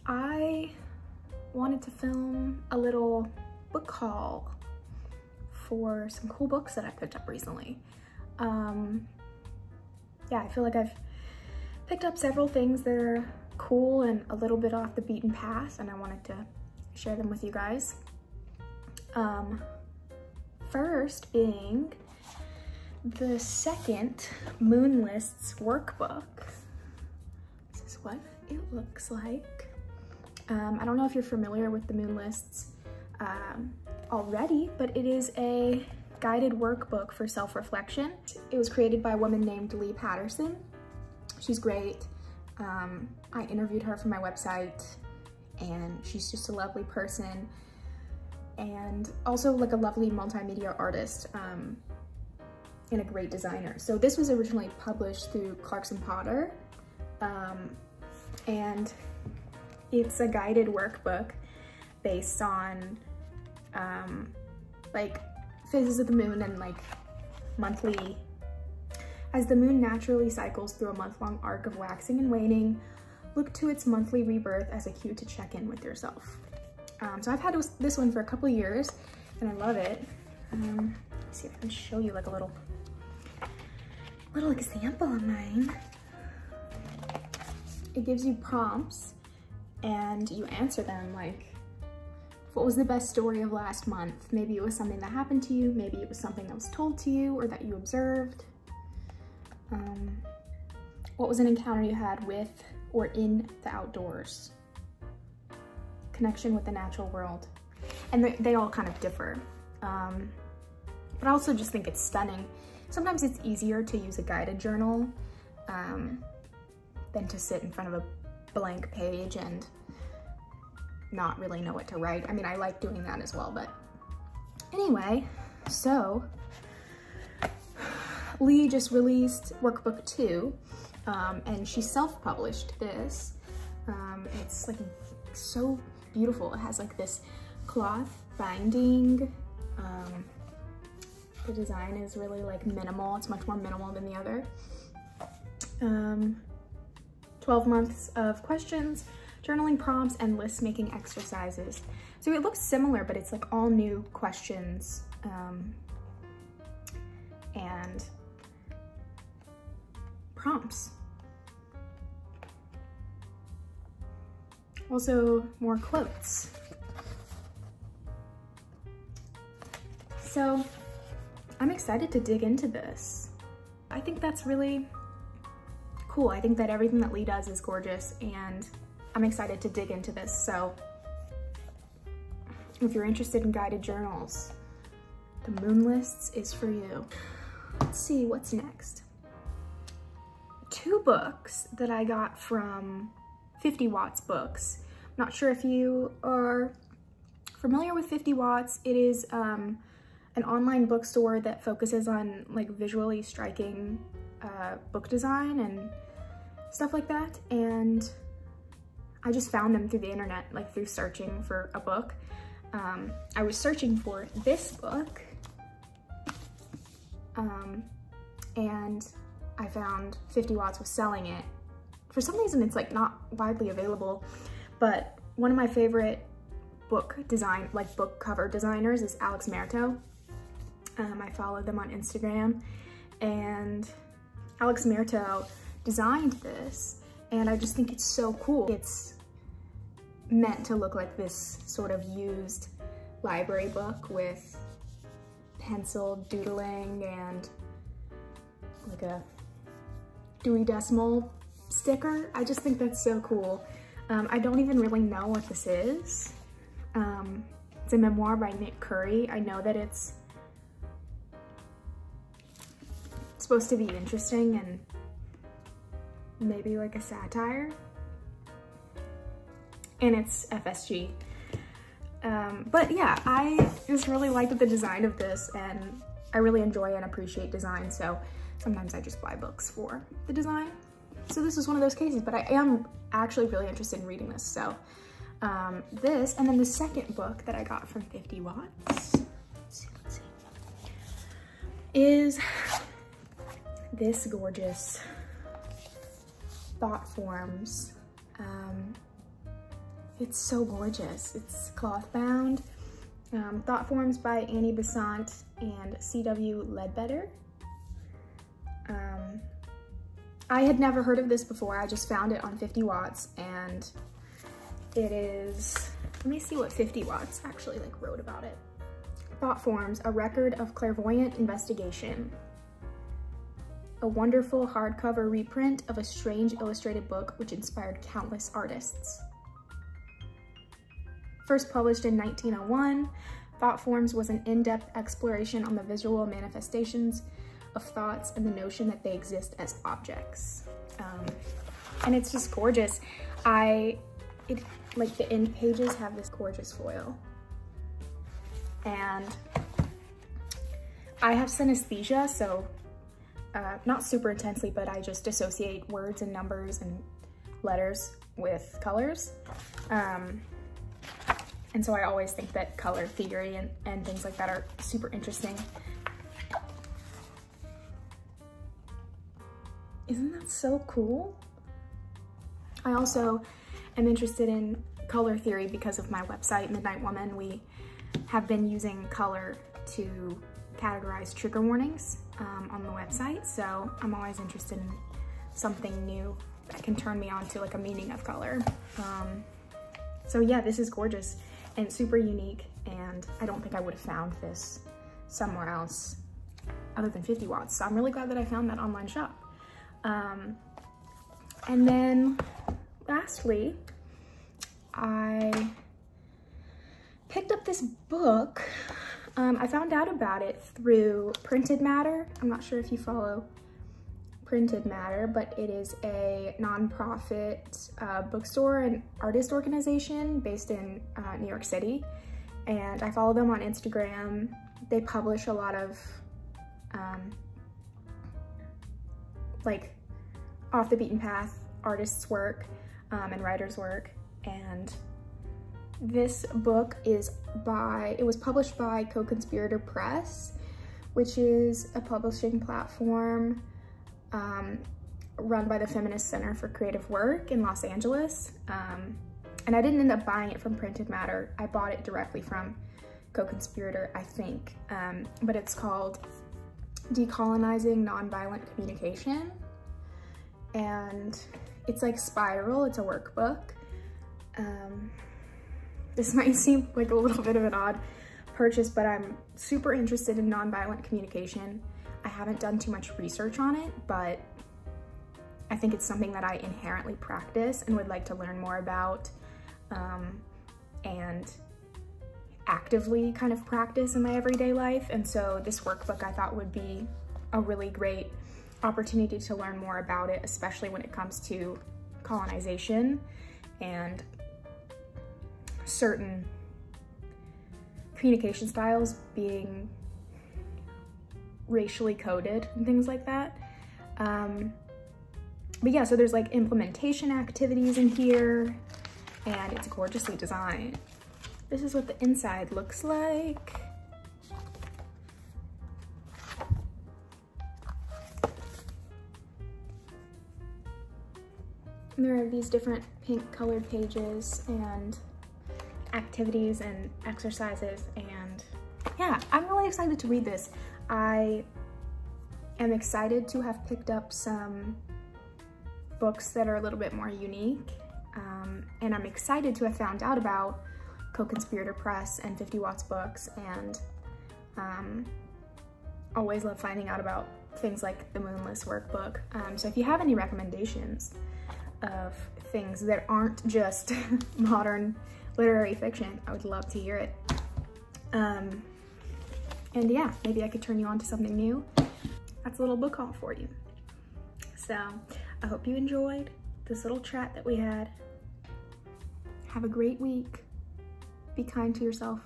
I wanted to film a little book haul for some cool books that I picked up recently. Yeah, I feel like I've picked up several things that are cool and a little bit off the beaten path, and I wanted to share them with you guys. First being the second Moonlists workbook. This is what it looks like. I don't know if you're familiar with the Moonlists already, but it is a guided workbook for self-reflection. It was created by a woman named Lee Patterson. She's great. I interviewed her for my website, and she's just a lovely person and also like a lovely multimedia artist and a great designer. So this was originally published through Clarkson Potter, and it's a guided workbook based on like phases of the moon and like monthly. As the moon naturally cycles through a month-long arc of waxing and waning, look to its monthly rebirth as a cue to check in with yourself. So I've had this one for a couple of years and I love it. Let's see if I can show you like a little example of mine. It gives you prompts and you answer them, like, what was the best story of last month? Maybe it was something that happened to you, maybe it was something that was told to you or that you observed. What was an encounter you had with or in the outdoors? Connection with the natural world. And they all kind of differ. But I also just think it's stunning. Sometimes it's easier to use a guided journal than to sit in front of a blank page and not really know what to write. I mean, I like doing that as well, but anyway, so Lee just released Workbook 2, and she self-published this. It's like so beautiful. It has like this cloth binding. The design is really like minimal. It's much more minimal than the other. 12 months of questions, journaling prompts, and list making exercises. So it looks similar, but it's like all new questions and prompts. Also more quotes. So I'm excited to dig into this. I think that's really cool. I think that everything that Lee does is gorgeous, and I'm excited to dig into this. So if you're interested in guided journals, the Moonlists is for you. Let's see what's next. 2 books that I got from 50 Watts Books. I'm not sure if you are familiar with 50 Watts. It is an online bookstore that focuses on like visually striking book design and stuff like that. And I just found them through the internet, like through searching for a book. I was searching for this book, and I found 50 Watts was selling it. For some reason, it's like not widely available, but one of my favorite book cover designers is Alex Merto. I follow them on Instagram, and Alex Merto designed this, and I just think it's so cool. It's meant to look like this sort of used library book with pencil doodling and like a Dewey Decimal sticker. I just think that's so cool. I don't even really know what this is. It's a memoir by Nick Curry. I know that it's supposed to be interesting and maybe like a satire, and it's FSG. But yeah, I just really liked the design of this, and I really enjoy and appreciate design, so sometimes I just buy books for the design. So this is one of those cases, but I am actually really interested in reading this. So this, and then the second book that I got from 50 Watts, let's see, is this gorgeous Thought Forms It's so gorgeous. It's cloth bound. Thought Forms by Annie Besant and C.W. Ledbetter. I had never heard of this before. I just found it on 50 Watts, and it is, let me see what 50 Watts actually like wrote about it. Thought Forms, a record of clairvoyant investigation. A wonderful hardcover reprint of a strange illustrated book which inspired countless artists. First published in 1901, Thought Forms was an in-depth exploration on the visual manifestations of thoughts and the notion that they exist as objects. And it's just gorgeous. Like the end pages have this gorgeous foil. And I have synesthesia, so not super intensely, but I just associate words and numbers and letters with colors. And so I always think that color theory and things like that are super interesting. Isn't that so cool? I also am interested in color theory because of my website, Midnight Woman. We have been using color to categorize trigger warnings on the website, so I'm always interested in something new that can turn me on to like a meaning of color. So yeah, this is gorgeous and super unique, and I don't think I would have found this somewhere else other than 50 Watts, so I'm really glad that I found that online shop. And then lastly, I picked up this book. I found out about it through Printed Matter. I'm not sure if you follow Printed Matter, but it is a nonprofit bookstore and artist organization based in New York City. And I follow them on Instagram. They publish a lot of like off the beaten path artists' work and writers' work. And this book it was published by Co-Conspirator Press, which is a publishing platform run by the Feminist Center for Creative Work in Los Angeles. And I didn't end up buying it from Printed Matter. I bought it directly from Co-Conspirator, I think. But it's called Decolonizing Nonviolent Communication. And it's like spiral, it's a workbook. This might seem like a little bit of an odd purchase, but I'm super interested in nonviolent communication. I haven't done too much research on it, but I think it's something that I inherently practice and would like to learn more about and actively kind of practice in my everyday life. And so this workbook I thought would be a really great opportunity to learn more about it, especially when it comes to colonization and certain communication styles being racially coded and things like that. But yeah, so there's like implementation activities in here, and it's gorgeously designed. This is what the inside looks like. And there are these different pink colored pages and activities and exercises, and yeah, I'm really excited to read this. I am excited to have picked up some books that are a little bit more unique, and I'm excited to have found out about Co-Conspirator Press and 50 Watts Books, and always love finding out about things like the Moonless Workbook. So if you have any recommendations of things that aren't just modern literary fiction, I would love to hear it. And yeah, maybe I could turn you on to something new. That's a little book haul for you. So I hope you enjoyed this little chat that we had. Have a great week. Be kind to yourself.